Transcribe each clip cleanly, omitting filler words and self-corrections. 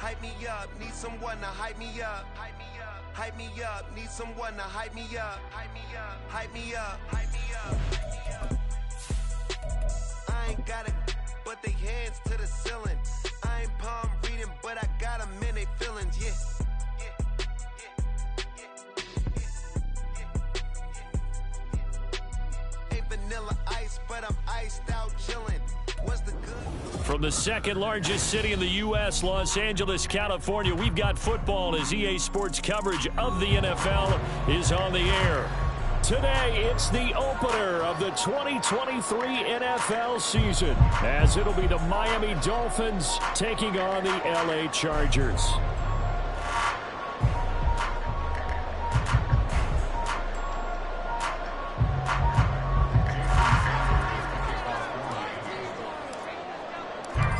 Hype me up, need someone to hype me up. Hype me up, hype me up, need someone to hype me up. Hype me up, hype me up, hype me up, hype me up. I ain't got it, but they hands to the ceiling. I ain't palm reading, but I got them in they feelings, yeah. Ain't vanilla ice, but I'm iced out chilling. What's the good? From the second largest city in the U.S., Los Angeles, California, we've got football as EA Sports coverage of the NFL is on the air. Today, it's the opener of the 2023 NFL season, as it'll be the Miami Dolphins taking on the L.A. Chargers.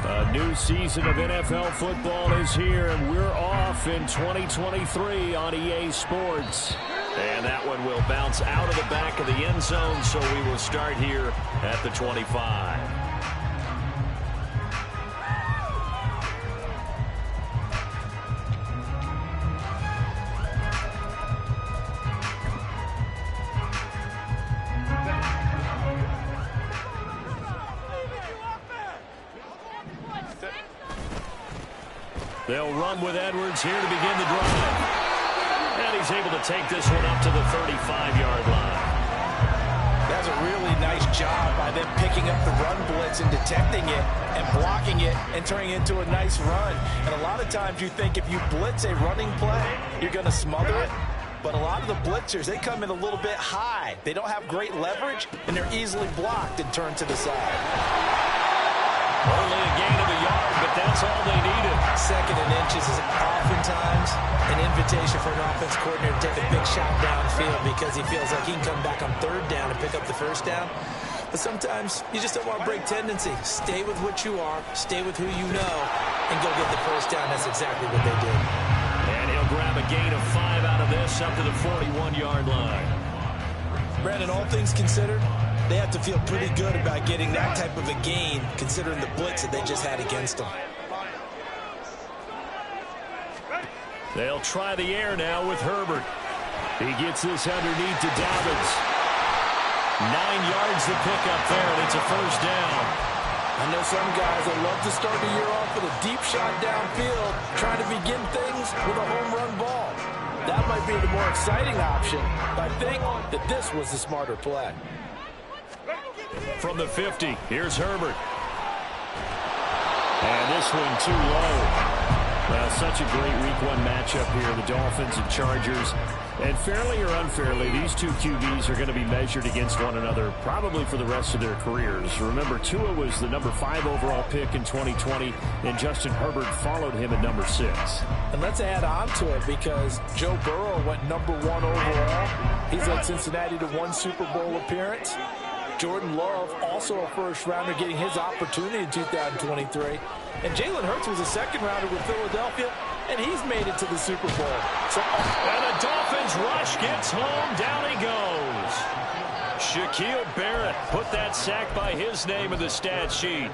A new season of NFL football is here, and we're off in 2023 on EA Sports. And that one will bounce out of the back of the end zone, so we will start here at the 25. They'll run with Edwards here to begin the drive. And he's able to take this one up to the 35-yard line. That's a really nice job by them picking up the run blitz and detecting it and blocking it and turning it into a nice run. And a lot of times you think if you blitz a running play, you're going to smother it. But a lot of the blitzers, they come in a little bit high. They don't have great leverage, and they're easily blocked and turned to the side. Only a gain of a yard, but that's all they needed. Second and inches is oftentimes an invitation for an offense coordinator to take a big shot downfield because he feels like he can come back on third down and pick up the first down. But sometimes you just don't want to break tendency. Stay with what you are, stay with who you know, and go get the first down. That's exactly what they did. And he'll grab a gain of 5 out of this up to the 41-yard line. Brandon, all things considered, they have to feel pretty good about getting that type of a gain considering the blitz that they just had against them. They'll try the air now with Herbert. He gets this underneath to Dobbins. 9 yards to pick up there, and it's a first down. I know some guys that love to start the year off with a deep shot downfield, trying to begin things with a home run ball. That might be the more exciting option, but I think that this was the smarter play. From the 50, here's Herbert. And this one too low. Well, such a great Week 1 matchup here, the Dolphins and Chargers. And fairly or unfairly, these two QBs are going to be measured against one another probably for the rest of their careers. Remember, Tua was the number 5 overall pick in 2020, and Justin Herbert followed him at number 6. And let's add on to it because Joe Burrow went number 1 overall. He's led Cincinnati to 1 Super Bowl appearance. Jordan Love, also a first-rounder, getting his opportunity in 2023. And Jalen Hurts was a second-rounder with Philadelphia, and he's made it to the Super Bowl. And the Dolphins rush gets home. Down he goes. Shaquille Barrett put that sack by his name in the stat sheet.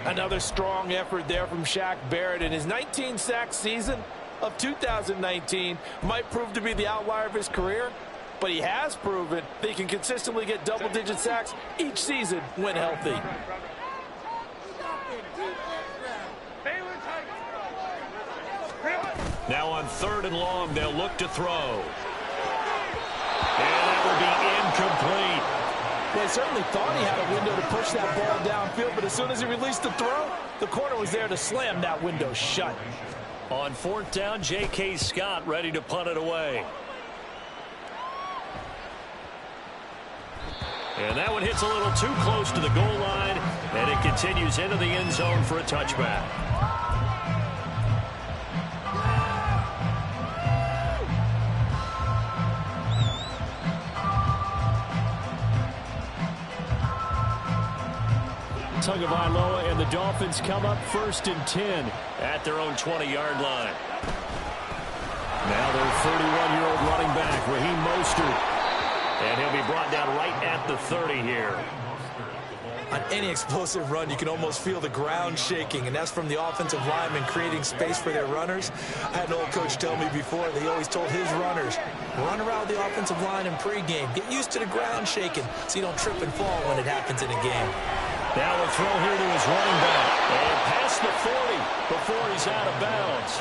Another strong effort there from Shaq Barrett. And his 19-sack season of 2019 might prove to be the outlier of his career. But he has proven that he can consistently get double-digit sacks each season when healthy. Now on 3rd and long, they'll look to throw. And that will be incomplete. Well, he certainly thought he had a window to push that ball downfield, but as soon as he released the throw, the corner was there to slam that window shut. On 4th down, J.K. Scott ready to punt it away. And that one hits a little too close to the goal line, and it continues into the end zone for a touchback. Tagovailoa and the Dolphins come up 1st and 10 at their own 20-yard line. Now their 31-year-old running back, Raheem Mostert. And he'll be brought down right at the 30 here. On any explosive run, you can almost feel the ground shaking, and that's from the offensive linemen creating space for their runners. I had an old coach tell me before, they always told his runners, run around the offensive line in pregame. Get used to the ground shaking so you don't trip and fall when it happens in a game. Now a throw here to his running back. And past the 40 before he's out of bounds.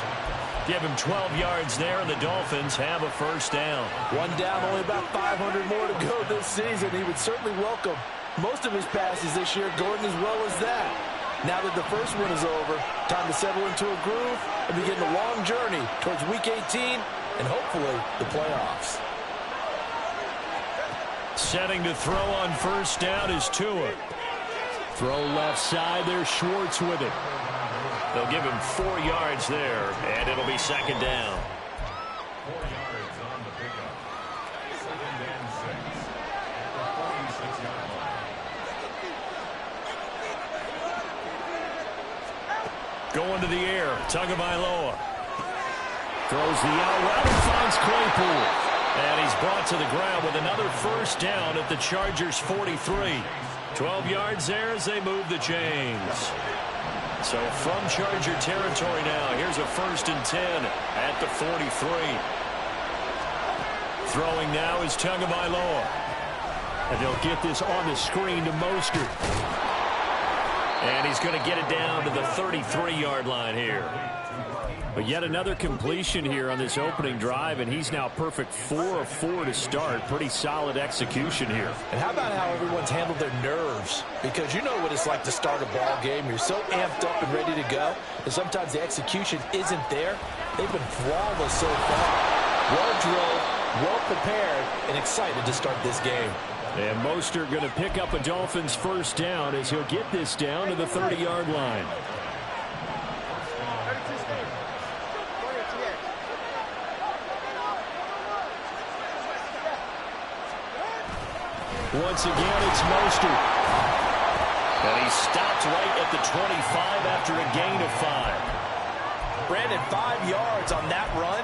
Give him 12 yards there, and the Dolphins have a first down. One down, only about 500 more to go this season. He would certainly welcome most of his passes this year going as well as that. Now that the first one is over, time to settle into a groove and begin the long journey towards Week 18 and hopefully the playoffs. Setting to throw on first down is Tua. Throw left side, there's Schwartz with it. They'll give him 4 yards there, and it'll be second down. 4 yards on the pickup. Second and 6. The 46-yard line. Going to the air, Tagovailoa. Throws the out route and finds Claypool. And he's brought to the ground with another first down at the Chargers' 43. 12 yards there as they move the chains. So from Charger territory now, here's a 1st and 10 at the 43. Throwing now is Tagovailoa. And they'll get this on the screen to Mostert. And he's going to get it down to the 33-yard line here. But yet another completion here on this opening drive, and he's now perfect 4 of 4 to start. Pretty solid execution here. And how about how everyone's handled their nerves? Because you know what it's like to start a ball game. You're so amped up and ready to go, and sometimes the execution isn't there. They've been flawless so far. Well drilled, well prepared, and excited to start this game. And Mostert going to pick up a Dolphins first down as he'll get this down to the 30-yard line. Once again, it's Mostert. And he stopped right at the 25 after a gain of 5. Brandon, 5 yards on that run.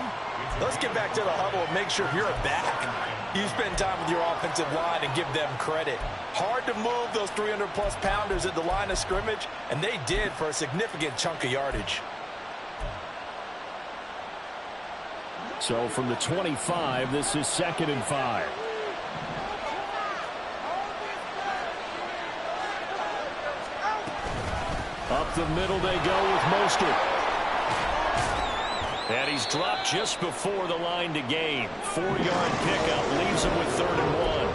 Let's get back to the huddle and make sure you're back. You spend time with your offensive line and give them credit. Hard to move those 300-plus pounders at the line of scrimmage, and they did for a significant chunk of yardage. So from the 25, this is 2nd and 5. Up the middle they go with Mostert. And he's dropped just before the line to gain. 4-yard pickup leaves him with 3rd and 1.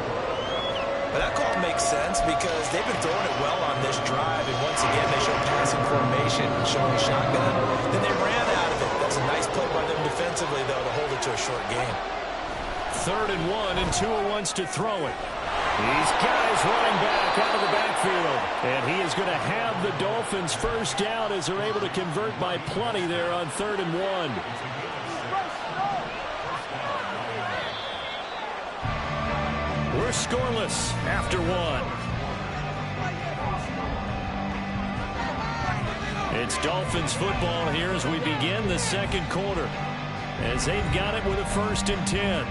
But that call makes sense because they've been throwing it well on this drive. And once again, they show passing formation, showing shotgun. Then they ran out of it. That's a nice play by them defensively, though, to hold it to a short game. 3rd and 1, and Tua wants to throw it. He's got his running back out of the backfield. And he is going to have the Dolphins first down as they're able to convert by plenty there on 3rd and 1. We're scoreless after 1. It's Dolphins football here as we begin the second quarter. As they've got it with a 1st and 10.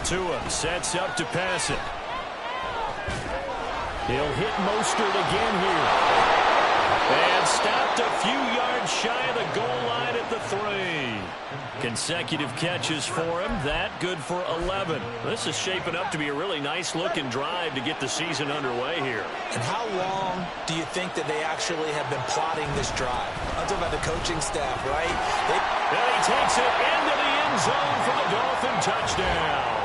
Tua sets up to pass it. He'll hit Mostert again here. And stopped a few yards shy of the goal line at the 3. Consecutive catches for him. That good for 11. This is shaping up to be a really nice-looking drive to get the season underway here. And how long do you think that they actually have been plotting this drive? I'm talking about the coaching staff, right? And he takes it into the end zone for the Dolphin touchdown.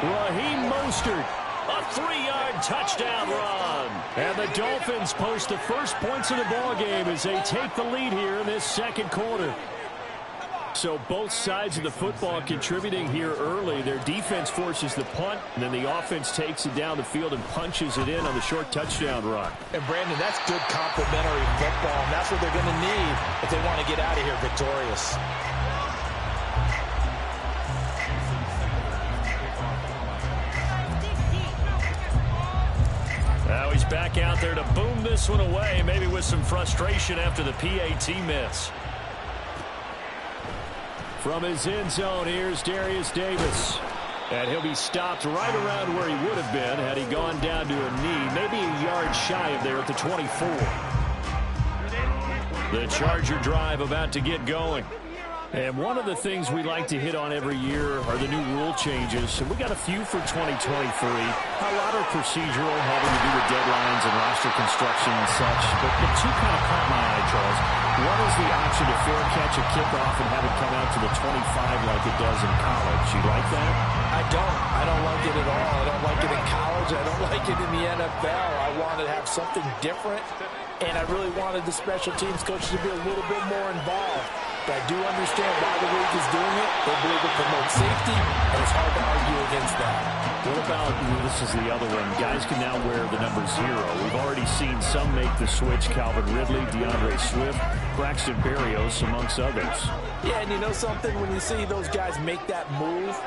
Raheem Mostert, a 3-yard touchdown run. And the Dolphins post the first points of the ballgame as they take the lead here in this second quarter. So both sides of the football contributing here early. Their defense forces the punt, and then the offense takes it down the field and punches it in on the short touchdown run. And, Brandon, that's good complementary football, and that's what they're going to need if they want to get out of here victorious. back out there to boom this one away, maybe with some frustration after the PAT miss. From his end zone, here's Darius Davis. And he'll be stopped right around where he would have been had he gone down to a knee, maybe a yard shy of there at the 24. The Charger drive about to get going. And one of the things we like to hit on every year are the new rule changes. And we got a few for 2023. A lot are procedural, having to do with deadlines and roster construction and such. But the two kind of caught my eye, Charles. One is the option to fair catch a kickoff and have it come out to the 25 like it does in college. You like that? I don't. I don't like it at all. I don't like it in college. I don't like it in the NFL. I wanted to have something different. And I really wanted the special teams coaches to be a little bit more involved. But I do understand why the league is doing it. They believe it promotes safety, and it's hard to argue against that. What about, this is the other one, guys can now wear the number 0. We've already seen some make the switch, Calvin Ridley, DeAndre Swift, Braxton Berrios, amongst others. Yeah, and you know something? When you see those guys make that move,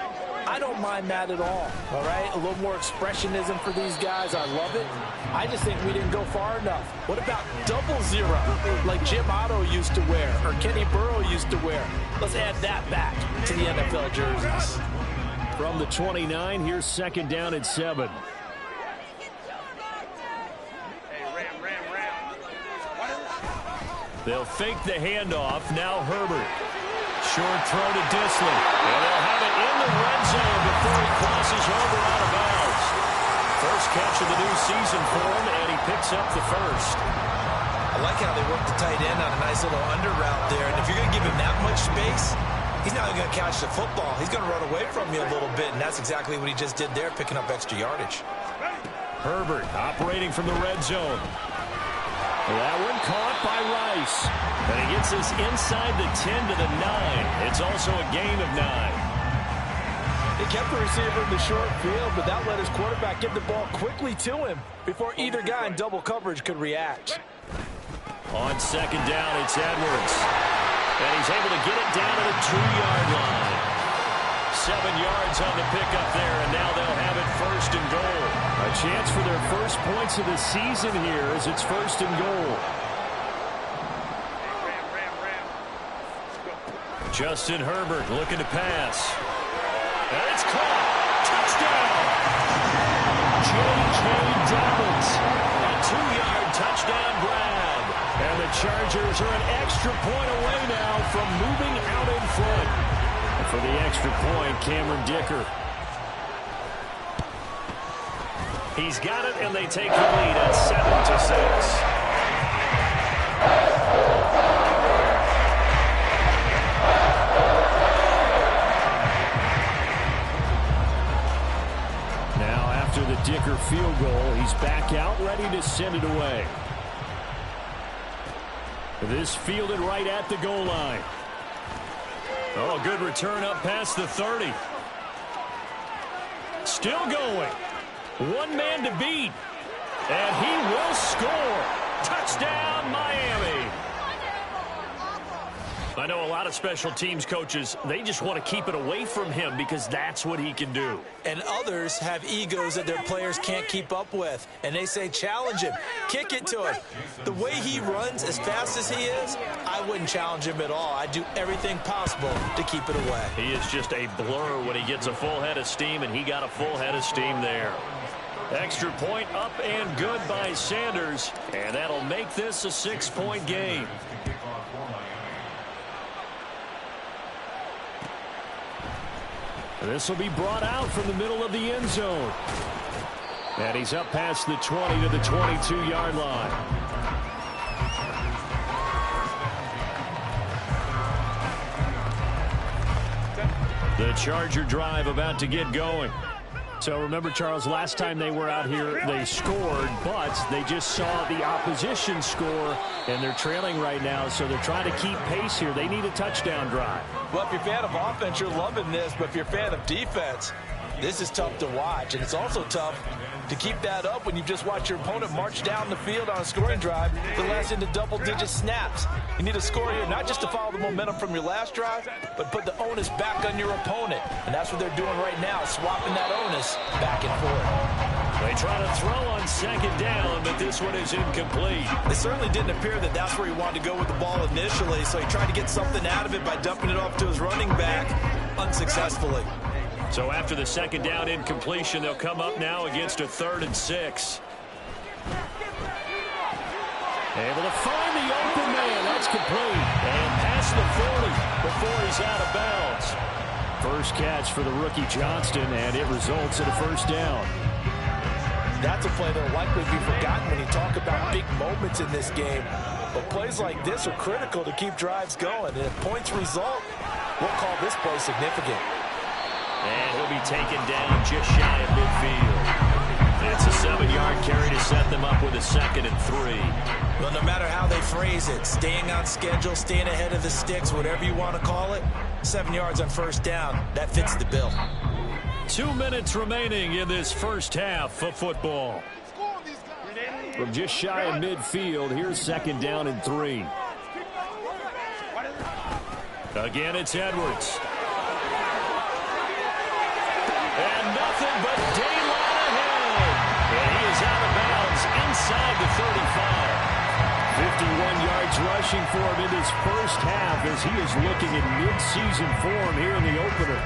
I don't mind that at all right? A little more expressionism for these guys. I love it. I just think we didn't go far enough. What about 00, like Jim Otto used to wear or Kenny Burrow used to wear? Let's add that back to the NFL jerseys. From the 29, here's second down and 7. They'll fake the handoff. Now Herbert. Short throw to Disley. And they'll have it in the red zone before he crosses over out of bounds. First catch of the new season for him, and he picks up the first. I like how they work the tight end on a nice little under route there. And if you're going to give him that much space, he's not going to catch the football. He's going to run away from you a little bit, and that's exactly what he just did there, picking up extra yardage. Herbert operating from the red zone. That one caught by Rice. And he gets us inside the 10 to the 9. It's also a gain of 9. They kept the receiver in the short field, but that let his quarterback get the ball quickly to him before either guy in double coverage could react. On second down, it's Edwards. And he's able to get it down to the 2-yard line. 7 yards on the pickup there, and now they'll have it first and goal. A chance for their first points of the season here as it's first and goal. Justin Herbert looking to pass. And it's caught. Touchdown! J.K. Dobbins. A 2-yard touchdown grab. And the Chargers are an extra point away now from moving out in front. And for the extra point, Cameron Dicker. He's got it, and they take the lead at 7-6. The Dicker field goal. He's back out, ready to send it away. This fielded right at the goal line. Oh, good return up past the 30. Still going. One man to beat. And he will score. Touchdown, Miami. I know a lot of special teams coaches, they just want to keep it away from him because that's what he can do. And others have egos that their players can't keep up with. And they say, challenge him. Kick it to him. The way he runs as fast as he is, I wouldn't challenge him at all. I'd do everything possible to keep it away. He is just a blur when he gets a full head of steam, and he got a full head of steam there. Extra point up and good by Sanders. And that'll make this a 6-point game. This will be brought out from the middle of the end zone. And he's up past the 20 to the 22-yard line. The Charger drive about to get going. So remember, Charles, last time they were out here, they scored, but they just saw the opposition score, and they're trailing right now, so they're trying to keep pace here. They need a touchdown drive. Well, if you're a fan of offense, you're loving this, but if you're a fan of defense, this is tough to watch, and it's also tough to keep that up when you just watch your opponent march down the field on a scoring drive that lasts into double-digit snaps. You need a score here, not just to follow the momentum from your last drive, but put the onus back on your opponent. And that's what they're doing right now, swapping that onus back and forth. They try to throw on second down, but this one is incomplete. It certainly didn't appear that that's where he wanted to go with the ball initially, so he tried to get something out of it by dumping it off to his running back unsuccessfully. So after the second down incompletion, they'll come up now against a 3rd and 6. Able to find the open man. That's complete. And past the 40 before he's out of bounds. First catch for the rookie Johnston, and it results in a first down. That's a play that will likely be forgotten when you talk about big moments in this game. But plays like this are critical to keep drives going. And if points result, we'll call this play significant. And he'll be taken down just shy of midfield. That's a 7-yard carry to set them up with a 2nd and 3. Well, no matter how they phrase it, staying on schedule, staying ahead of the sticks, whatever you want to call it, 7 yards on first down, that fits the bill. 2 minutes remaining in this first half of football. From just shy of midfield, here's 2nd down and 3. Again, it's Edwards. And nothing but daylight ahead. And he is out of bounds inside the 35. 51 yards rushing for him in his first half as he is looking in mid-season form here in the opener.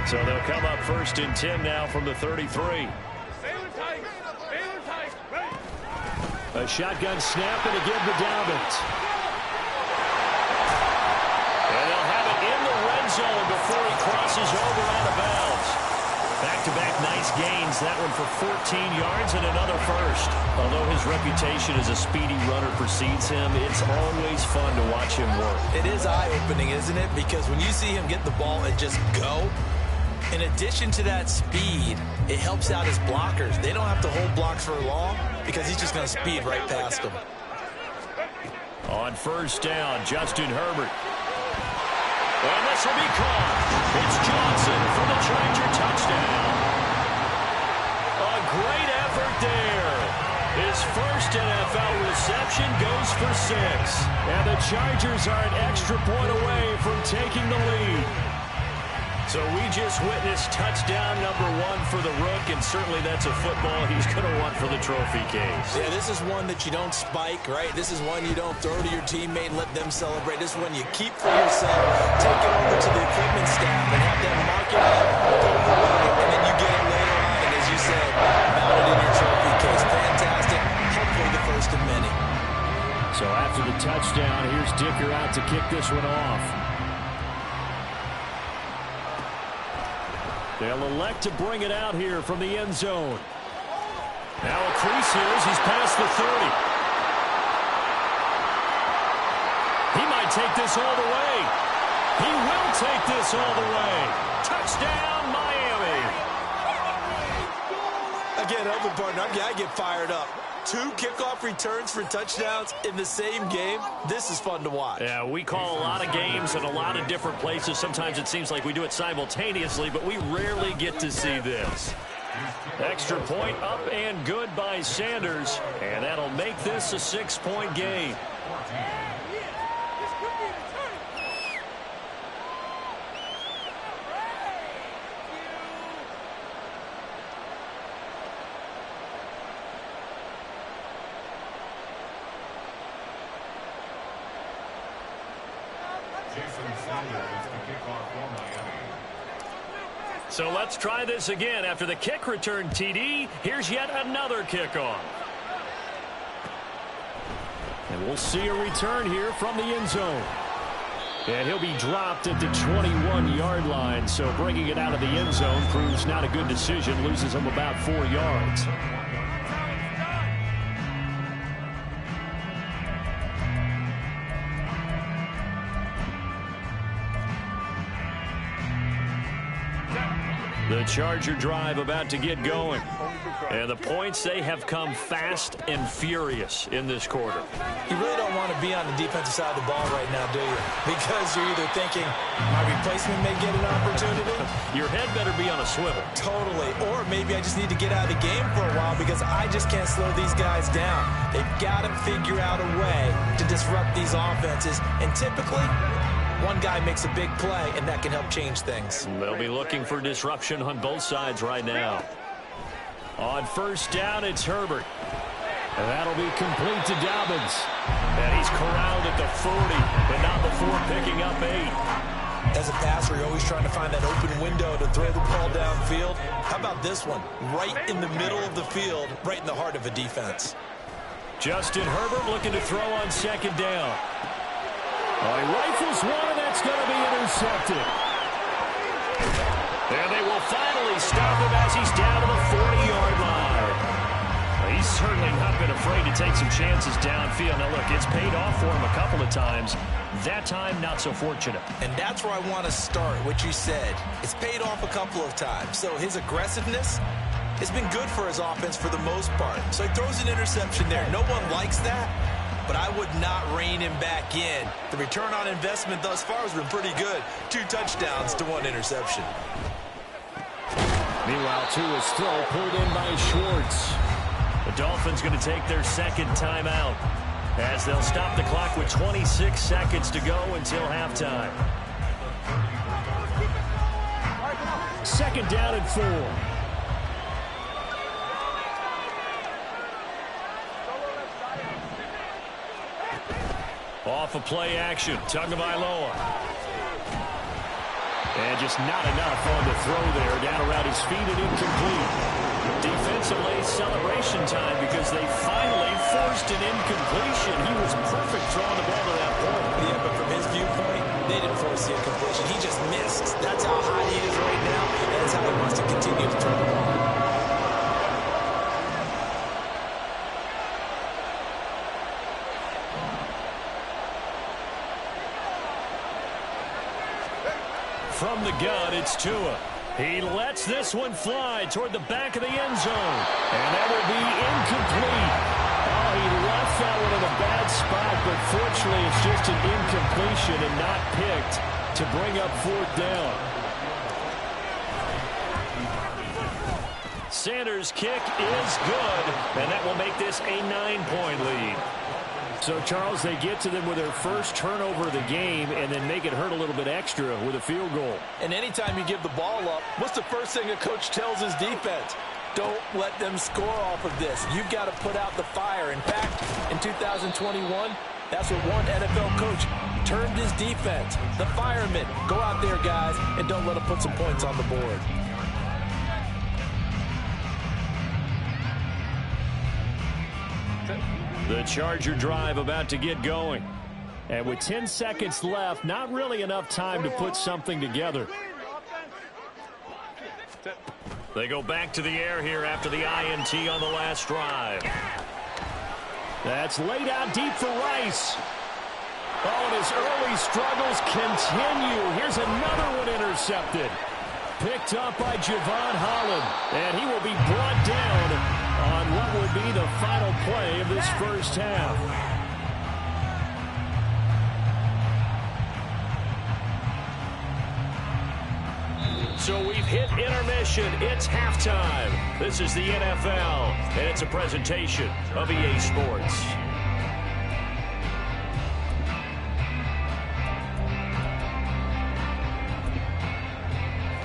So they'll come up 1st and 10 now from the 33. A shotgun snap and again to Dobbins. And they'll have it in the red zone before he crosses over out of bounds. Back-to-back nice gains, that one for 14 yards and another first. Although his reputation as a speedy runner precedes him, it's always fun to watch him work. It is eye-opening, isn't it? Because when you see him get the ball and just go, in addition to that speed, it helps out his blockers. They don't have to hold blocks for long because he's just going to speed right past them. On first down, Justin Herbert. And this will be caught. It's Johnson for the Charger touchdown. A great effort there. His first NFL reception goes for 6. And the Chargers are an extra point away from taking the lead. So we just witnessed touchdown number 1 for the Rook, and certainly that's a football he's going to want for the trophy case. Yeah, this is one that you don't spike, right? This is one you don't throw to your teammate and let them celebrate. This is one you keep for yourself, take it over to the equipment staff and have them mark it up, throw it away, and then you get it later on, and as you said, mount it in your trophy case. Fantastic. Hopefully the first of many. So after the touchdown, here's Dicker out to kick this one off. They'll elect to bring it out here from the end zone. Now a crease here as he's past the 30. He might take this all the way. He will take this all the way. Touchdown, Miami. Again, open partner, I get fired up. 2 kickoff returns for touchdowns in the same game. This is fun to watch. Yeah, we call a lot of games in a lot of different places. Sometimes it seems like we do it simultaneously, but we rarely get to see this. Extra point up and good by Sanders, and that'll make this a 6-point game. So let's try this again. After the kick return TD, here's yet another kickoff. And we'll see a return here from the end zone. And he'll be dropped at the 21-yard line. So bringing it out of the end zone proves not a good decision. Loses him about 4 yards. The Charger drive about to get going. And the points, they have come fast and furious in this quarter. You really don't want to be on the defensive side of the ball right now, do you? Because you're either thinking, my replacement may get an opportunity. Your head better be on a swivel. Totally. Or maybe I just need to get out of the game for a while because I just can't slow these guys down. They've got to figure out a way to disrupt these offenses. And typically, One guy makes a big play, and that can help change things. They'll be looking for disruption on both sides right now. On first down, it's Herbert. And that'll be complete to Dobbins. And he's corralled at the 40, but not before picking up 8. As a passer, you're always trying to find that open window to throw the ball downfield. How about this one? Right in the middle of the field, right in the heart of a defense. Justin Herbert looking to throw on second down. Oh, he rifles one, and that's going to be intercepted. And they will finally stop him as he's down to the 40-yard line. He's certainly not been afraid to take some chances downfield. Now, look, it's paid off for him a couple of times. That time, not so fortunate. And that's where I want to start, what you said. It's paid off a couple of times. So his aggressiveness has been good for his offense for the most part. So he throws an interception there. No one likes that, but I would not rein him back in. The return on investment thus far has been pretty good. 2 touchdowns to 1 interception. Meanwhile, Tua's throw pulled in by Schwartz. The Dolphins going to take their second timeout as they'll stop the clock with 26 seconds to go until halftime. Second down and 4. Off of play action, Tagovailoa. And just not enough on the throw there. Down around his feet and incomplete. Defensively, celebration time because they finally forced an incompletion. He was perfect throwing the ball to that point. Yeah, but from his viewpoint, they didn't force the incompletion. He just missed. That's how high he is right now, and that's how he wants to continue to throw the ball. From the gun, it's Tua. He lets this one fly toward the back of the end zone. And that will be incomplete. Oh, he left that one in a bad spot, but fortunately it's just an incompletion and not picked to bring up 4th down. Sanders' kick is good, and that will make this a 9-point lead. So, Charles, they get to them with their first turnover of the game and then make it hurt a little bit extra with a field goal. And anytime you give the ball up, what's the first thing a coach tells his defense? Don't let them score off of this. You've got to put out the fire. In fact, in 2021, that's what one NFL coach termed his defense. The firemen. Go out there, guys, and don't let them put some points on the board. The Charger drive about to get going. And with 10 seconds left, not really enough time to put something together. They go back to the air here after the INT on the last drive. That's laid out deep for Rice. Oh, and his early struggles continue. Here's another one intercepted. Picked up by Javon Holland. And he will be brought down on what will be the final play of this first half. So we've hit intermission. It's halftime. This is the NFL, and it's a presentation of EA Sports.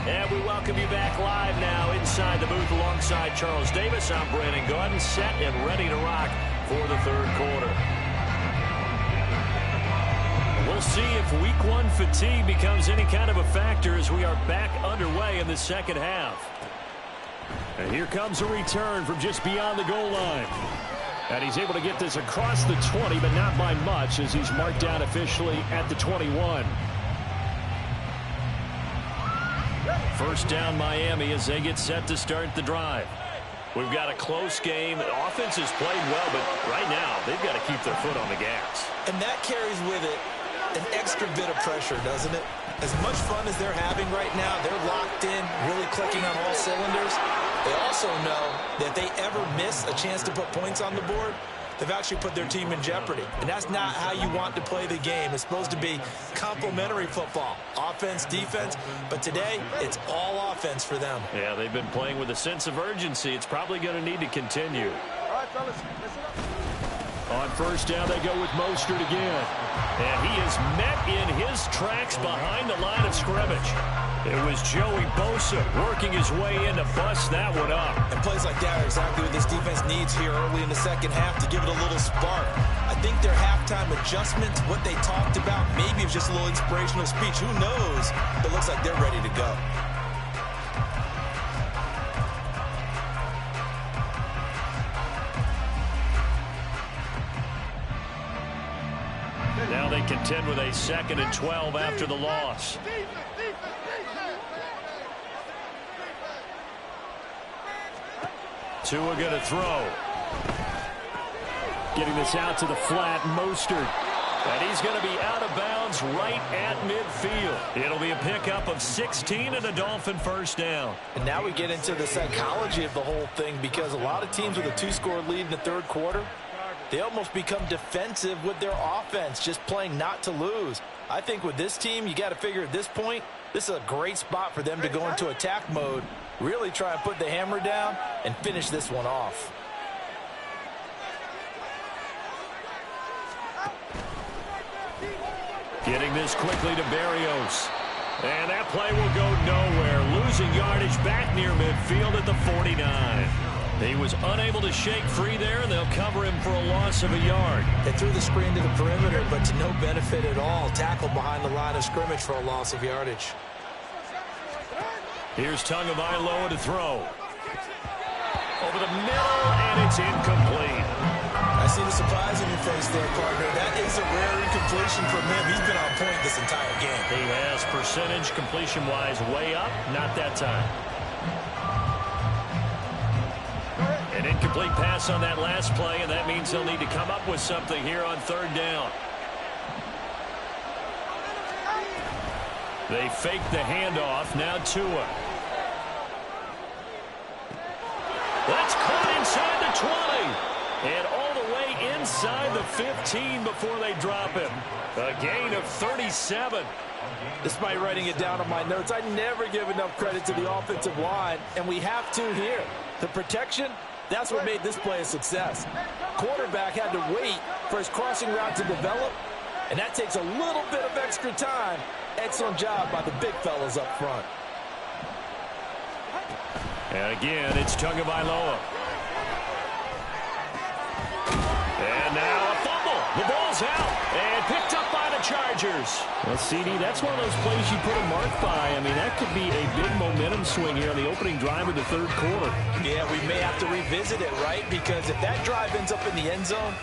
And we welcome you back live now inside the booth alongside Charles Davis. I'm Brandon Gaudin, set and ready to rock for the third quarter. We'll see if week 1 fatigue becomes any kind of a factor as we are back underway in the second half. And here comes a return from just beyond the goal line. And he's able to get this across the 20, but not by much as he's marked down officially at the 21. First down Miami as they get set to start the drive. We've got a close game. The offense has played well, but right now they've got to keep their foot on the gas. And that carries with it an extra bit of pressure, doesn't it? As much fun as they're having right now, they're locked in, really clicking on all cylinders. They also know that if they ever miss a chance to put points on the board, they've actually put their team in jeopardy. And that's not how you want to play the game. It's supposed to be complementary football. Offense, defense. But today, it's all offense for them. Yeah, they've been playing with a sense of urgency. It's probably going to need to continue. All right, fellas, listen up. On first down, they go with Mostert again. And he is met in his tracks behind the line of scrimmage. It was Joey Bosa working his way in to bust that one up. And plays like that are exactly what this defense needs here early in the second half to give it a little spark. I think their halftime adjustments, what they talked about, maybe it was just a little inspirational speech. Who knows? But it looks like they're ready to go. Now they contend with a 2nd and 12 after the loss. Tua going to throw. Getting this out to the flat, Mostert. And he's going to be out of bounds right at midfield. It'll be a pickup of 16 and a Dolphin first down. And now we get into the psychology of the whole thing, because a lot of teams with a 2-score lead in the third quarter, they almost become defensive with their offense, just playing not to lose. I think with this team, you got to figure at this point, this is a great spot for them to go into attack mode, really try and put the hammer down and finish this one off. Getting this quickly to Berrios. And that play will go nowhere. Losing yardage back near midfield at the 49. He was unable to shake free there, and they'll cover him for a loss of a yard. They threw the screen to the perimeter, but to no benefit at all. Tackled behind the line of scrimmage for a loss of yardage. Here's Tagovailoa to throw. Over the middle, and it's incomplete. I see the surprise on your face there, partner. That is a rare incompletion from him. He's been on point this entire game. He has percentage completion-wise way up. Not that time. An incomplete pass on that last play, and that means they'll need to come up with something here on third down. They fake the handoff. Now Tua. That's caught inside the 20. And all the way inside the 15 before they drop him. A gain of 37. Despite writing it down on my notes, I never give enough credit to the offensive line, and we have to here. The protection, that's what made this play a success. Quarterback had to wait for his crossing route to develop, and that takes a little bit of extra time. Excellent job by the big fellas up front. And again, it's Tagovailoa. And now a fumble. The ball's out and picked up by the Chargers. Well, CD, that's one of those plays you put a mark by. I mean, that could be a big momentum swing here on the opening drive of the third quarter. Yeah, we may have to revisit it, right? Because if that drive ends up in the end zone,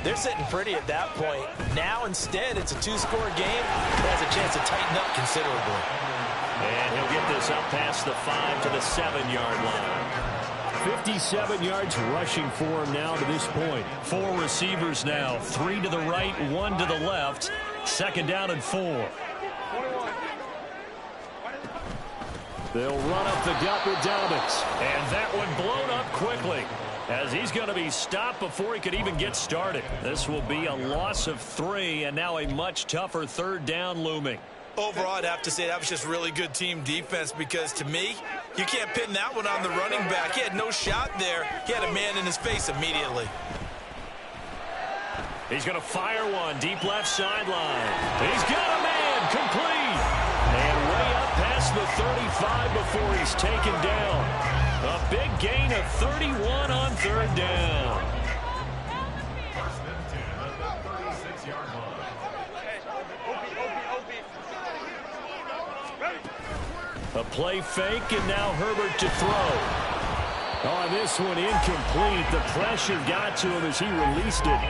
they're sitting pretty at that point. Now, instead, it's a 2-score game. It has a chance to tighten up considerably. And he'll get this up past the 5 to the 7-yard line. 57 yards rushing for him now to this point. 4 receivers now. 3 to the right, 1 to the left. 2nd down and 4. They'll run up the gut with Dobbins. And that one blown up quickly, as he's going to be stopped before he could even get started. This will be a loss of 3, and now a much tougher 3rd down looming. Overall, I'd have to say that was just really good team defense, because to me, you can't pin that one on the running back. He had no shot there. He had a man in his face immediately. He's going to fire one deep left sideline. He's got a man complete. And way up past the 35 before he's taken down. A big gain of 31 on 3rd down. First and 10 at the 36-yard line. A play fake, and now Herbert to throw. On this one, incomplete. The pressure got to him as he released it.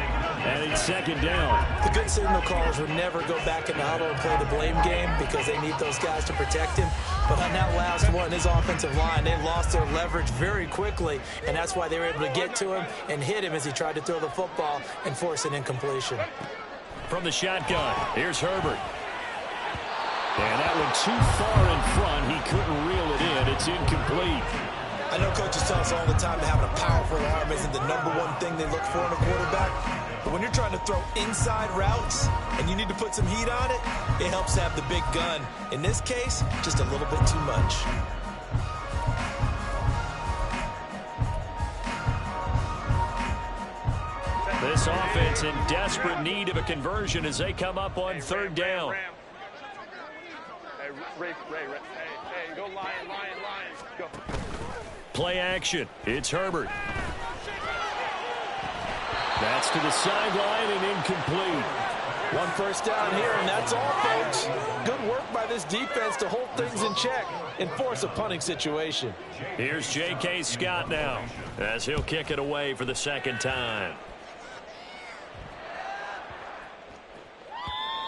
And it's 2nd down. The good signal callers would never go back in the huddle and play the blame game, because they need those guys to protect him. But on that last one, his offensive line, they lost their leverage very quickly, and that's why they were able to get to him and hit him as he tried to throw the football and force an incompletion. From the shotgun, here's Herbert. And that one too far in front. He couldn't reel it in. It's incomplete. I know coaches tell us all the time that having a powerful arm isn't the #1 thing they look for in a quarterback. But when you're trying to throw inside routes and you need to put some heat on it, it helps to have the big gun. In this case, just a little bit too much. This offense in desperate need of a conversion as they come up on third down. Hey, Ray. Hey, go Lion. Go. Play action. It's Herbert. That's to the sideline and incomplete. One first down here, and that's all, folks. Good work by this defense to hold things in check and force a punting situation. Here's J.K. Scott now as he'll kick it away for the second time.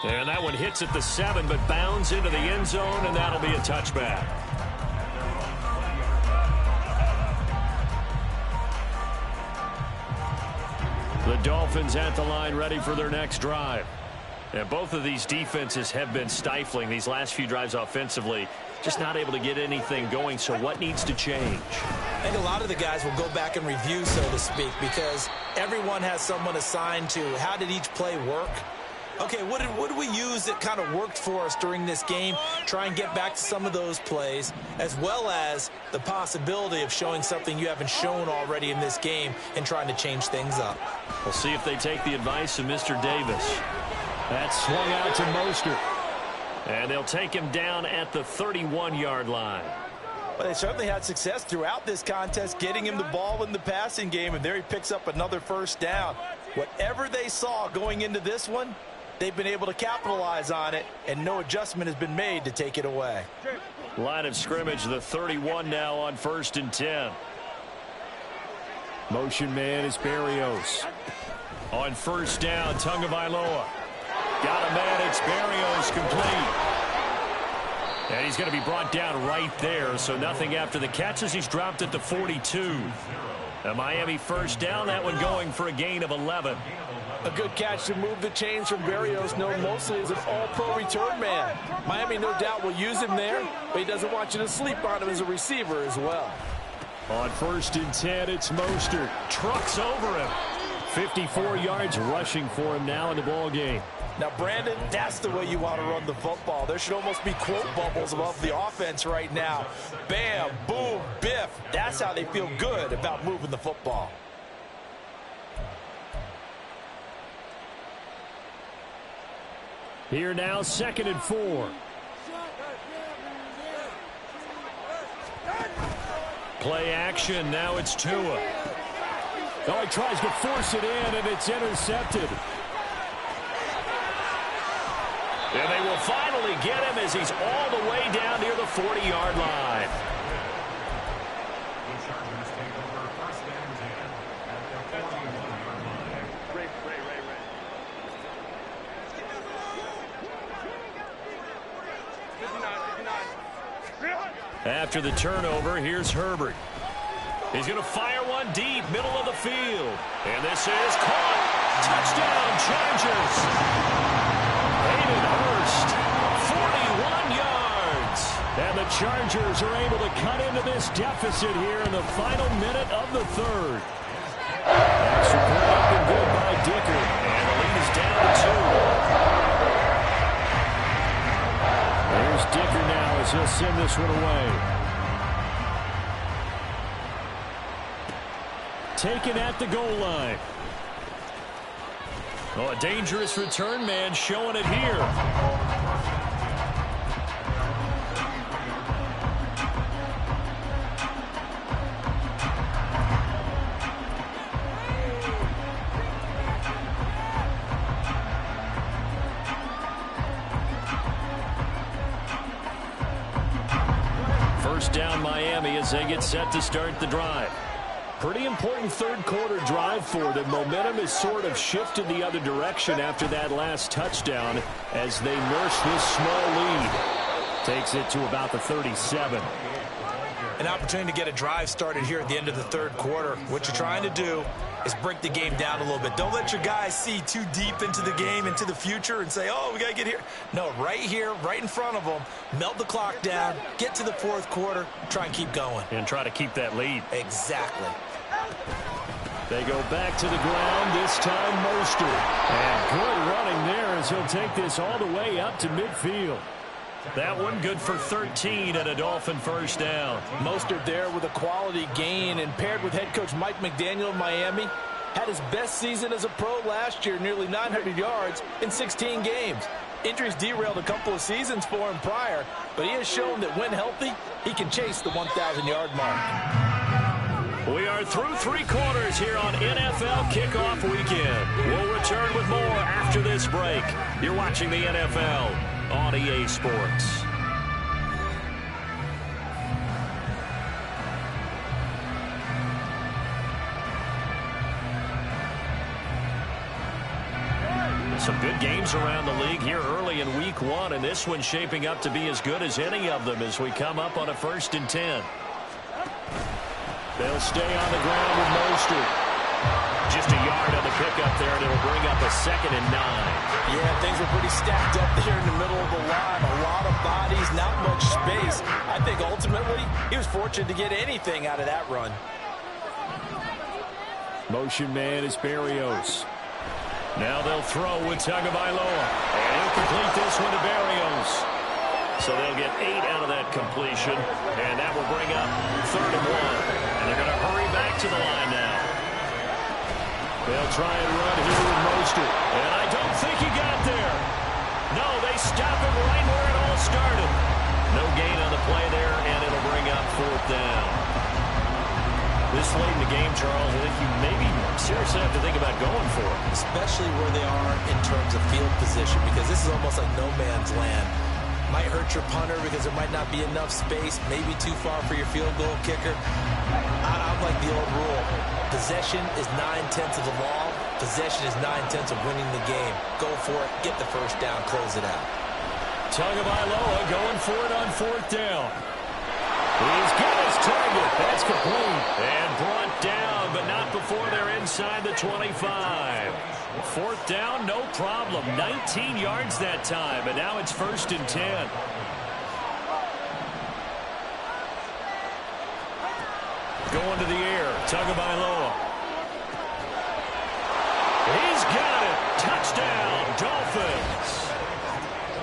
And that one hits at the 7, but bounds into the end zone, and that'll be a touchback. The Dolphins at the line, ready for their next drive. And both of these defenses have been stifling these last few drives offensively. Just not able to get anything going, so what needs to change? I think a lot of the guys will go back and review, so to speak, because everyone has someone assigned to how did each play work. Okay, what did we use that kind of worked for us during this game? Try and get back to some of those plays, as well as the possibility of showing something you haven't shown already in this game and trying to change things up. We'll see if they take the advice of Mr. Davis. That's swung out to Mostert. And they'll take him down at the 31-yard line. Well, they certainly had success throughout this contest, getting him the ball in the passing game, and there he picks up another first down. Whatever they saw going into this one, they've been able to capitalize on it, and no adjustment has been made to take it away. Line of scrimmage, the 31 now on 1st and 10. Motion man is Berrios. On first down, Tagovailoa. Got a man, it's Berrios, complete. And he's going to be brought down right there, so nothing after the catch as he's dropped at the 42. A Miami first down, that one going for a gain of 11. A good catch to move the chains from Berrios, known mostly as an all-pro return man. Miami no doubt will use him there, but he doesn't want you to sleep on him as a receiver as well. On 1st and 10, it's Mostert. Trucks over him. 54 yards rushing for him now in the ball game. Now, Brandon, that's the way you want to run the football. There should almost be quote bubbles above the offense right now. Bam, boom, biff. That's how they feel good about moving the football. Here now, 2nd and 4. Play action, now it's Tua. Oh, he tries to force it in, and it's intercepted. And they will finally get him as he's all the way down near the 40-yard line. The Chargers take over 1st and 10 at the 41-yard line. Ray. After the turnover, here's Herbert. He's going to fire one deep, middle of the field. And this is caught. Touchdown, Chargers. Hayden Hurst, 41 yards. And the Chargers are able to cut into this deficit here in the final minute of the third. Extra point up and good by Dicker. And the lead is down to 2. There's Dicker now as he'll send this one away. Taken at the goal line. Oh, a dangerous return man showing it here. First down Miami as they get set to start the drive. Pretty important third quarter drive for them. Momentum has sort of shifted the other direction after that last touchdown as they nurse this small lead. Takes it to about the 37. An opportunity to get a drive started here at the end of the third quarter. What you're trying to do is break the game down a little bit. Don't let your guys see too deep into the game, into the future, and say, oh, we got to get here. No, right here, right in front of them, melt the clock down, get to the fourth quarter, try and keep going. And try to keep that lead. Exactly. They go back to the ground, this time Mostert. And good running there as he'll take this all the way up to midfield. That one good for 13 and a Dolphin first down. Mostert there with a quality gain, and paired with head coach Mike McDaniel of Miami, Had his best season as a pro last year, nearly 900 yards in 16 games. Injuries derailed a couple of seasons for him prior, but he has shown that when healthy, he can chase the 1,000-yard mark. We are through 3 quarters here on NFL Kickoff Weekend. We'll return with more after this break. You're watching the NFL on EA Sports. Some good games around the league here early in week 1, and this one's shaping up to be as good as any of them as we come up on a 1st and 10. They'll stay on the ground with Mostert. Just a yard on the pickup there, and it'll bring up a 2nd and 9. Yeah, things were pretty stacked up there in the middle of the line. A lot of bodies, not much space. I think ultimately he was fortunate to get anything out of that run. Motion man is Berrios. Now they'll throw with Tagovailoa. And he'll complete this one to Berrios. So they'll get 8 out of that completion. And that will bring up 3rd and 1. And they're going to hurry back to the line now. They'll try and run here with Mostert. And I don't think he got there. No, they stop him right where it all started. No gain on the play there, and it'll bring up 4th down. This late in the game, Charles, I think you maybe seriously have to think about going for it. Especially where they are in terms of field position, because this is almost like no man's land. Might hurt your punter because there might not be enough space, maybe too far for your field goal kicker. I'm like the old rule. Possession is 9/10 of the law. Possession is 9/10 of winning the game. Go for it, get the 1st down, close it out. Tagovailoa going for it on 4th down. He's got his target. That's complete. And brought down, but not before they're inside the 25. 4th down, no problem. 19 yards that time, and now it's 1st and 10. Going to the air, Tagovailoa. He's got it. Touchdown, Dolphins.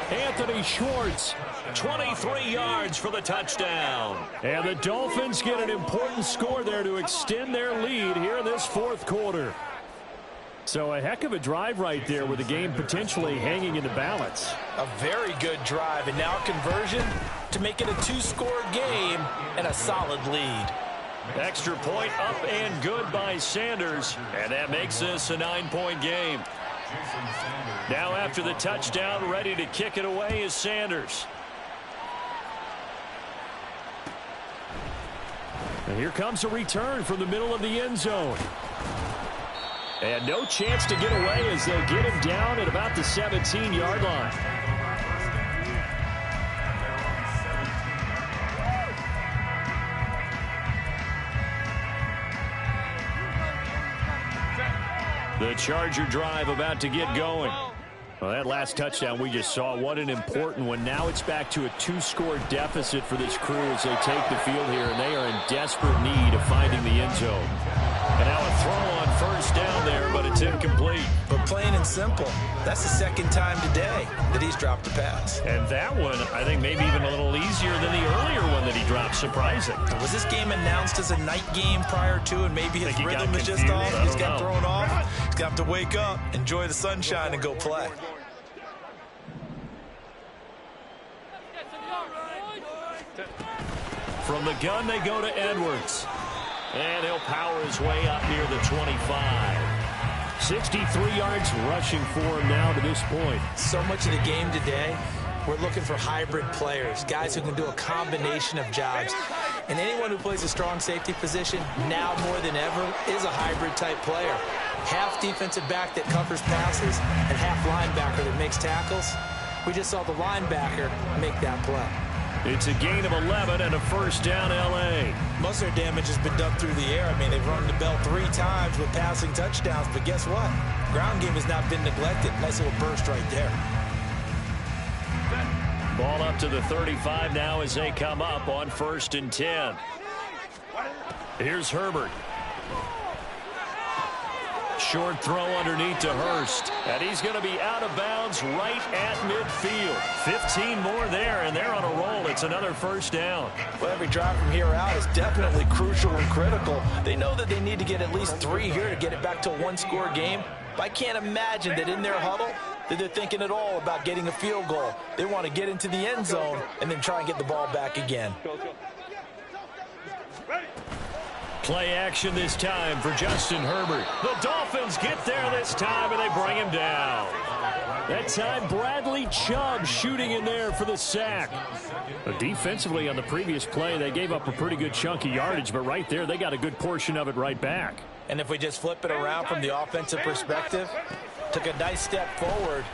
Anthony Schwartz, 23 yards for the touchdown. And the Dolphins get an important score there to extend their lead here in this 4th quarter. So a heck of a drive right there with the game potentially hanging in the balance. A very good drive, and now conversion to make it a 2-score game and a solid lead. Extra point up and good by Sanders, and that makes this a 9-point game. Now after the touchdown, ready to kick it away is Sanders. And here comes a return from the middle of the end zone. And no chance to get away as they'll get him down at about the 17-yard line. The Charger drive about to get going. Well, that last touchdown we just saw, what an important one. Now it's back to a 2-score deficit for this crew as they take the field here, and they are in desperate need of finding the end zone. And now a throw on 1st down there, but it's incomplete. But plain and simple, that's the 2nd time today that he's dropped a pass. And that one, I think, maybe even a little easier than the earlier one that he dropped. Surprising. Was this game announced as a night game prior to, and maybe his rhythm is just off? He just got thrown off. He's got to wake up, enjoy the sunshine, and go play. From the gun, they go to Edwards. And he'll power his way up near the 25. 63 yards rushing for him now to this point. So much of the game today, we're looking for hybrid players, guys who can do a combination of jobs. And anyone who plays a strong safety position, now more than ever, is a hybrid-type player. Half defensive back that covers passes and half linebacker that makes tackles. We just saw the linebacker make that play. It's a gain of 11 and a 1st down, L.A. Most of their damage has been done through the air. I mean, they've rung the bell 3 times with passing touchdowns, but guess what? Ground game has not been neglected. Nice little burst right there. Ball up to the 35 now as they come up on 1st and 10. Here's Herbert. short throw underneath to Hurst. And he's going to be out of bounds right at midfield. 15 more there, and they're on a roll. It's another first down. Well, every drive from here out is definitely crucial and critical. They know that they need to get at least 3 here to get it back to a one-score game. But I can't imagine that in their huddle that they're thinking at all about getting a field goal. They want to get into the end zone and then try and get the ball back again. Play action this time for Justin Herbert. The Dolphins get there this time, and they bring him down. That time, Bradley Chubb shooting in there for the sack. Defensively on the previous play, they gave up a pretty good chunk of yardage, but right there, they got a good portion of it right back. And if we just flip it around from the offensive perspective, took a nice step forward,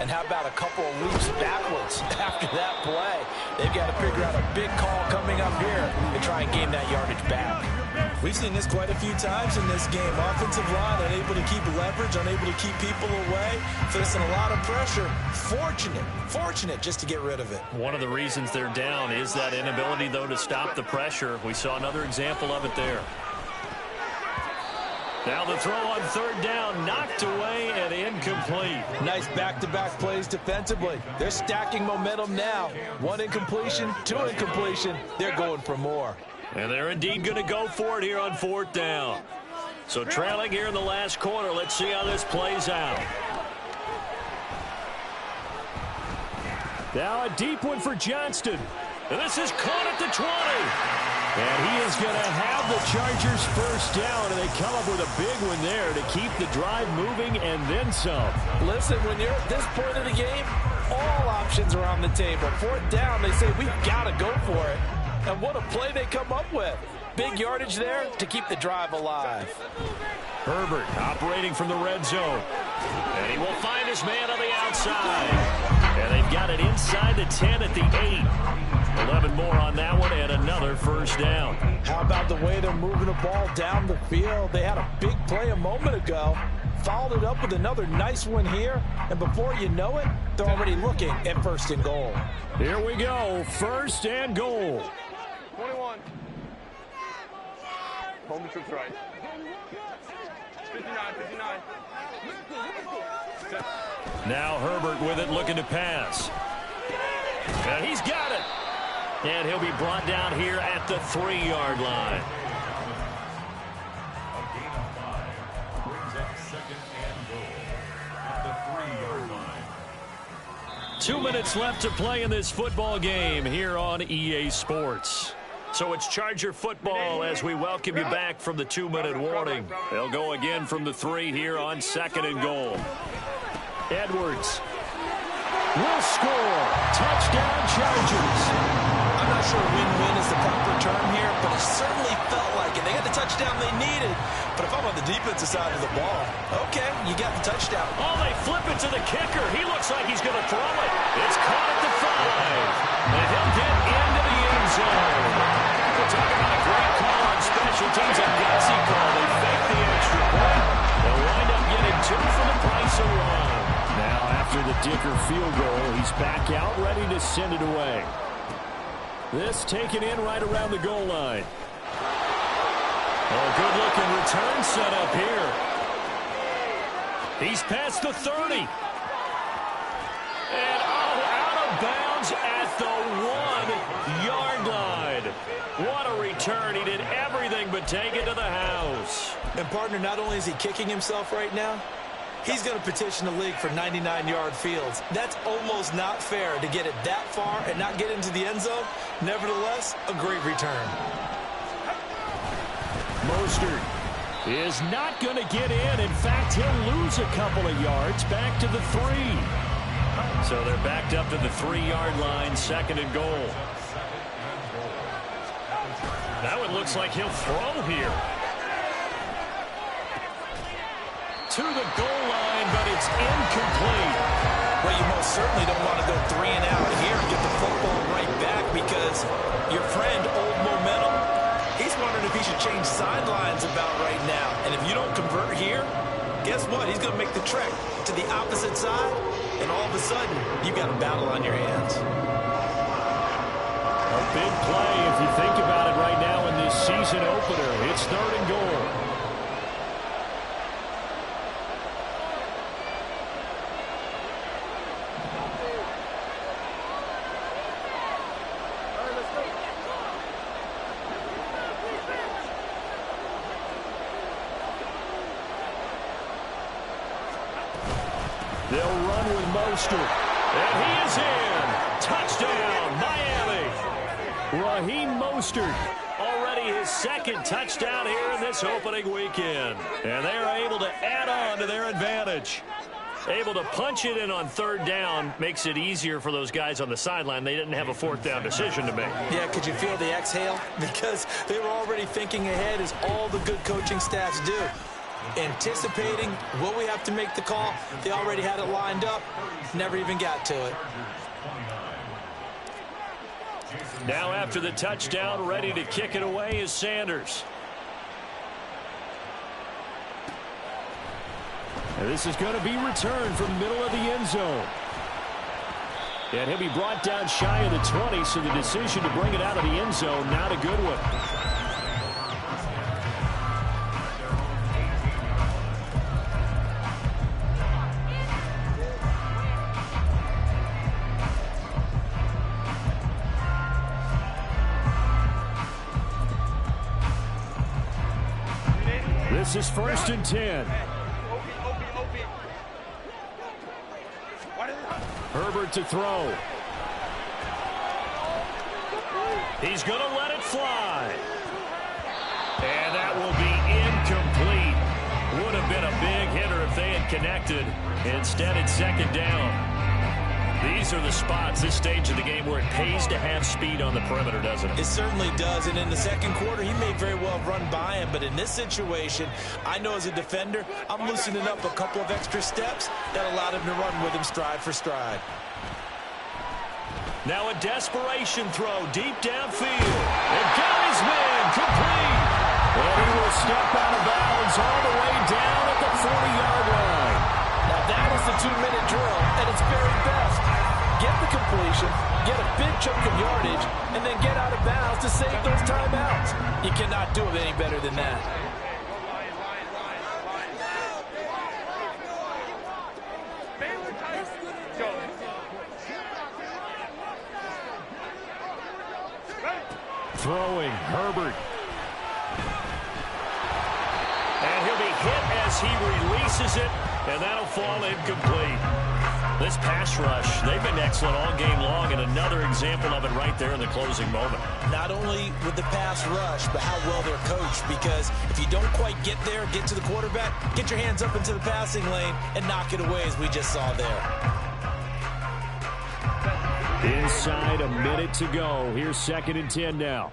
and how about a couple of leaps backwards after that play? They've got to figure out a big call coming up here to try and gain that yardage back. We've seen this quite a few times in this game. Offensive line unable to keep leverage, unable to keep people away, facing a lot of pressure. Fortunate just to get rid of it. One of the reasons they're down is that inability, though, to stop the pressure. We saw another example of it there. Now the throw on third down, knocked away and incomplete. Nice back-to-back plays defensively. They're stacking momentum now. 1 incompletion, 2 incompletion. They're going for more. And they're indeed going to go for it here on fourth down. So trailing here in the last quarter. Let's see how this plays out. Now a deep one for Johnston. And this is caught at the 20. And he is going to have the Chargers first down, and they come up with a big one there to keep the drive moving and then some. Listen, when you're at this point of the game, all options are on the table. Fourth down, they say, we've got to go for it. And what a play they come up with. Big yardage there to keep the drive alive. Herbert operating from the red zone. And he will find his man on the outside. And they've got it inside the 10 at the 8. 11 more on that one and another first down. How about the way they're moving the ball down the field? They had a big play a moment ago. Followed it up with another nice one here. And before you know it, they're already looking at first and goal. Here we go. First and goal. 21. Hold the troops right. 59. Now Herbert with it, looking to pass. And he's got it. And he'll be brought down here at the 3-yard line. A gain of 5 brings up second and goal at the 3-yard line. 2 minutes left to play in this football game here on EA Sports. So it's Charger football as we welcome you back from the 2-minute warning. They'll go again from the 3 here on second and goal. Edwards will score. Touchdown Chargers. I'm not sure win-win is the proper term here, but it certainly felt like it. They got the touchdown they needed. But if I'm on the defensive side of the ball, okay, you got the touchdown. Oh, they flip it to the kicker. He looks like he's going to throw it. It's caught at the 5. And he'll get into the end zone. We're talking about a great call on special teams. A gutsy call. They fake the extra point. They'll wind up getting 2 for the price of 1. Now, after the Dicker field goal, he's back out, ready to send it away. This taken in right around the goal line. Oh, good-looking return set up here. He's past the 30. And out of bounds at the 1-yard line. What a return. He did everything but take it to the house. And, partner, not only is he kicking himself right now, he's going to petition the league for 99-yard fields. That's almost not fair to get it that far and not get into the end zone. Nevertheless, a great return. Mostert is not going to get in. In fact, he'll lose a couple of yards back to the 3. So they're backed up to the 3-yard line, second and goal. Now it looks like he'll throw here. To the goal line, but it's incomplete. Well, you most certainly don't want to go 3 and out here and get the football right back because your friend, Old Momentum, he's wondering if he should change sidelines about right now. And if you don't convert here, guess what? He's going to make the trek to the opposite side, and all of a sudden, you've got a battle on your hands. A big play, if you think about it right now in this season opener. It's third and goal. They'll run with Mostert. And he is in. Touchdown, Miami. Raheem Mostert, already his second touchdown here in this opening weekend. And they are able to add on to their advantage. Able to punch it in on third down makes it easier for those guys on the sideline. They didn't have a fourth down decision to make. Yeah, could you feel the exhale? Because they were already thinking ahead, as all the good coaching staffs do. Anticipating what we have to make the call. They already had it lined up. Never even got to it. Now after the touchdown, ready to kick it away is Sanders. And this is going to be returned from the middle of the end zone. And he'll be brought down shy of the 20, so the decision to bring it out of the end zone, not a good one. This is 1st and 10. Herbert to throw. He's going to let it fly. And that will be incomplete. Would have been a big hitter if they had connected. Instead, it's second down. These are the spots, this stage of the game, where it pays to have speed on the perimeter, doesn't it? It certainly does, and in the second quarter, he may very well have run by him, but in this situation, I know as a defender, I'm loosening up a couple of extra steps that allowed him to run with him stride for stride. Now a desperation throw deep downfield. And got his man complete. And he will step out of bounds all the way down at the 40-yard line. Now that is the 2-minute drill at its very best. Get the completion, get a big chunk of yardage, and then get out of bounds to save those timeouts. You cannot do it any better than that. Throwing, Herbert. And he'll be hit as he releases it, and that'll fall incomplete. This pass rush, they've been excellent all game long, and another example of it right there in the closing moment. Not only with the pass rush, but how well they're coached, because if you don't quite get there, get to the quarterback, get your hands up into the passing lane and knock it away, as we just saw there. Inside a minute to go. Here's 2nd and 10 now.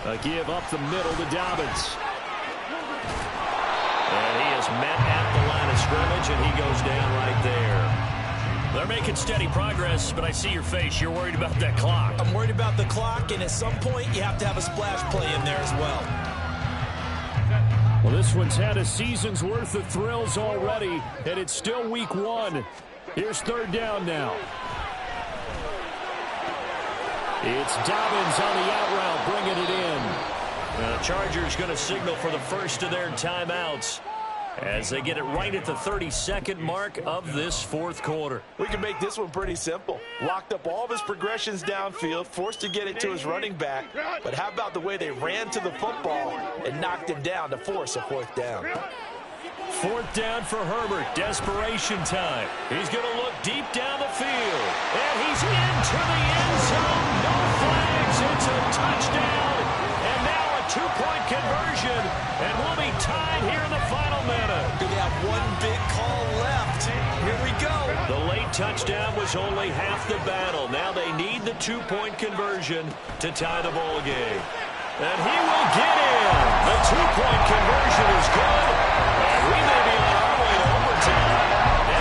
A give up the middle to Dobbins. And he is met at the line of scrimmage, and he goes down right there. They're making steady progress, but I see your face. You're worried about that clock. I'm worried about the clock, and at some point, you have to have a splash play in there as well. Well, this one's had a season's worth of thrills already, and it's still week 1. Here's 3rd down now. It's Dobbins on the out route, bringing it in. The Chargers going to signal for the first of their timeouts as they get it right at the 32nd mark of this 4th quarter. We can make this one pretty simple. Locked up all of his progressions downfield, forced to get it to his running back. But how about the way they ran to the football and knocked him down to force a 4th down? 4th down for Herbert. Desperation time. He's going to look deep down the field. And he's into the end zone. No flags. It's a touchdown. And now a 2-point conversion. And we'll be tied here in the final minute. We have one big call left. Here we go. The late touchdown was only half the battle. Now they need the 2-point conversion to tie the ball game. And he will get in. The 2-point conversion is good. And we may be on our way to overtime.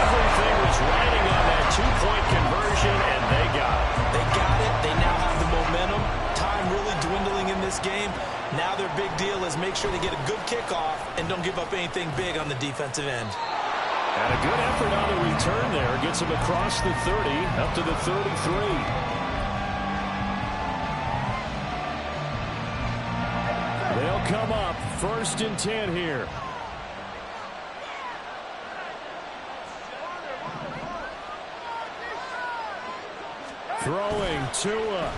Everything was riding on that 2-point conversion, and they got it. They got it. They now have the momentum. Time really dwindling in this game. Now their big deal is make sure they get a good kickoff and don't give up anything big on the defensive end. And a good effort on the return there. Gets him across the 30, up to the 33. They'll come up 1st and 10 here. Throwing Tua.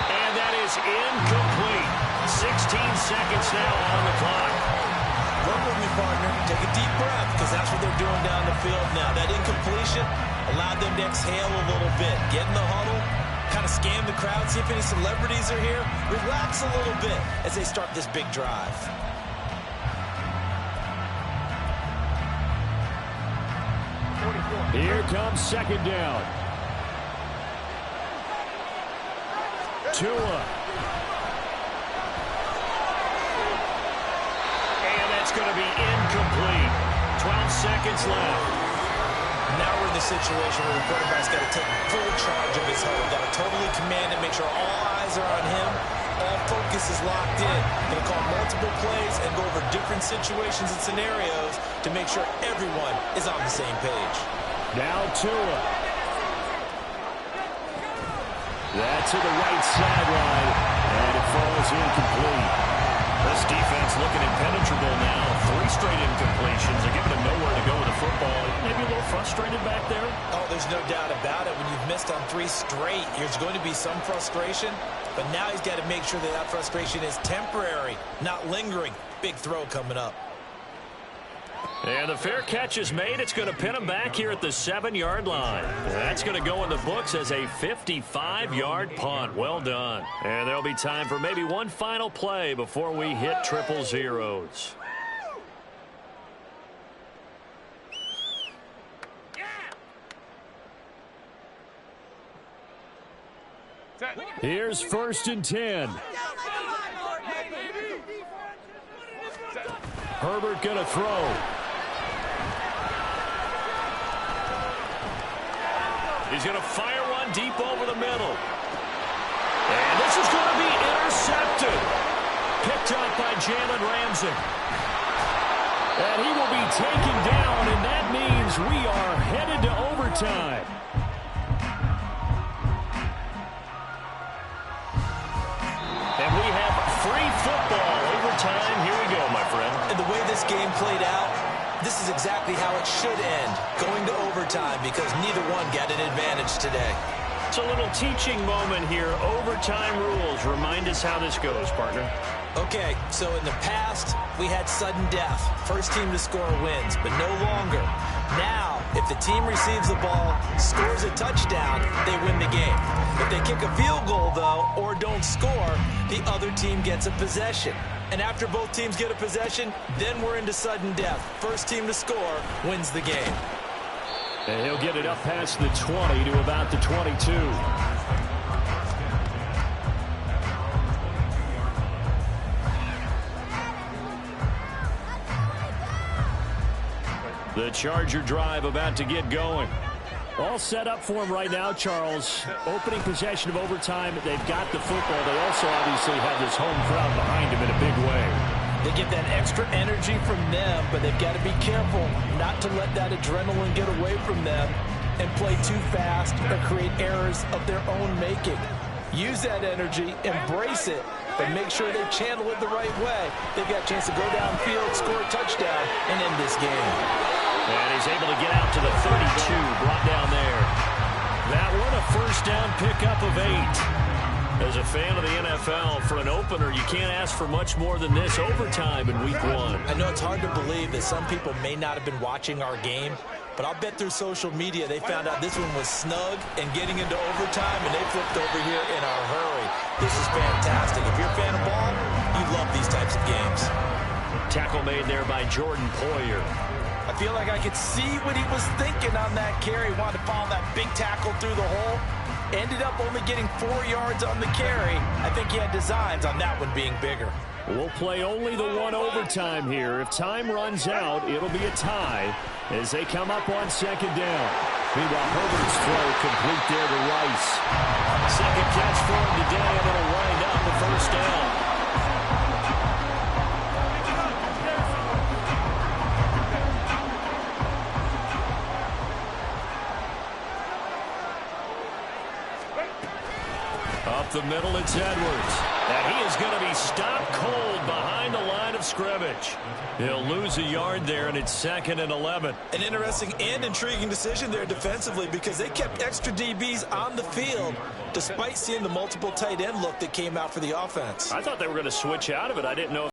And that incomplete. 16 seconds now on the clock. Work with me, partner. Take a deep breath, because that's what they're doing down the field now. That incompletion allowed them to exhale a little bit. Get in the huddle, kind of scan the crowd, see if any celebrities are here. Relax a little bit as they start this big drive. Here comes second down. Tua. And that's going to be incomplete. 12 seconds left. Now we're in the situation where the quarterback's got to take full charge of his huddle. Got to totally command it, make sure all eyes are on him. All focus is locked in. Going to call multiple plays and go over different situations and scenarios to make sure everyone is on the same page. Now Tua. That's to the right sideline, and it falls incomplete. This defense looking impenetrable now. 3 straight incompletions. They're giving him nowhere to go with the football. Maybe a little frustrated back there? Oh, there's no doubt about it. When you've missed on 3 straight, there's going to be some frustration. But now he's got to make sure that that frustration is temporary, not lingering. Big throw coming up. And the fair catch is made. It's going to pin him back here at the 7-yard line. That's going to go in the books as a 55-yard punt. Well done. And there'll be time for maybe one final play before we hit triple zeros. Here's 1st and 10. Herbert going to throw. He's going to fire one deep over the middle. And this is going to be intercepted. Picked up by Jalen Ramsey. And he will be taken down, and that means we are headed to overtime. And we have free football. Overtime. Here we go, my friend. And the way this game played out, this is exactly how it should end, going to overtime, because neither one got an advantage today. It's a little teaching moment here. Overtime rules. Remind us how this goes, partner. Okay, so in the past, we had sudden death. First team to score wins, but no longer. Now, if the team receives the ball, scores a touchdown, they win the game. If they kick a field goal, though, or don't score, the other team gets a possession. And after both teams get a possession, then we're into sudden death. First team to score wins the game. And he'll get it up past the 20 to about the 22. The Charger drive about to get going. All set up for him right now, Charles. Opening possession of overtime. They've got the football. They also obviously have this home crowd behind him in a big way. They get that extra energy from them, but they've got to be careful not to let that adrenaline get away from them and play too fast or create errors of their own making. Use that energy, embrace it, but make sure they channel it the right way. They've got a chance to go downfield, score a touchdown, and end this game. And he's able to get out to the 32, brought down there. That one a first down pickup of 8. As a fan of the NFL, for an opener, you can't ask for much more than this. Overtime in week 1. I know it's hard to believe that some people may not have been watching our game, but I'll bet through social media they found out this one was snug and getting into overtime, and they flipped over here in a hurry. This is fantastic. If you're a fan of ball, you love these types of games. Tackle made there by Jordan Poyer. I feel like I could see what he was thinking on that carry. Wanted to follow that big tackle through the hole. Ended up only getting 4 yards on the carry. I think he had designs on that one being bigger. We'll play only the one overtime here. If time runs out, it'll be a tie as they come up on second down. Meanwhile, Herbert's throw complete there to Rice. Second catch for him today, and it'll wind up the first down. A Up the middle, it's Edwards. And he is going to be stopped cold behind the line of scrimmage. He'll lose a yard there, and it's 2nd and 11. An interesting and intriguing decision there defensively because they kept extra DBs on the field despite seeing the multiple tight end look that came out for the offense. I thought they were going to switch out of it. I didn't know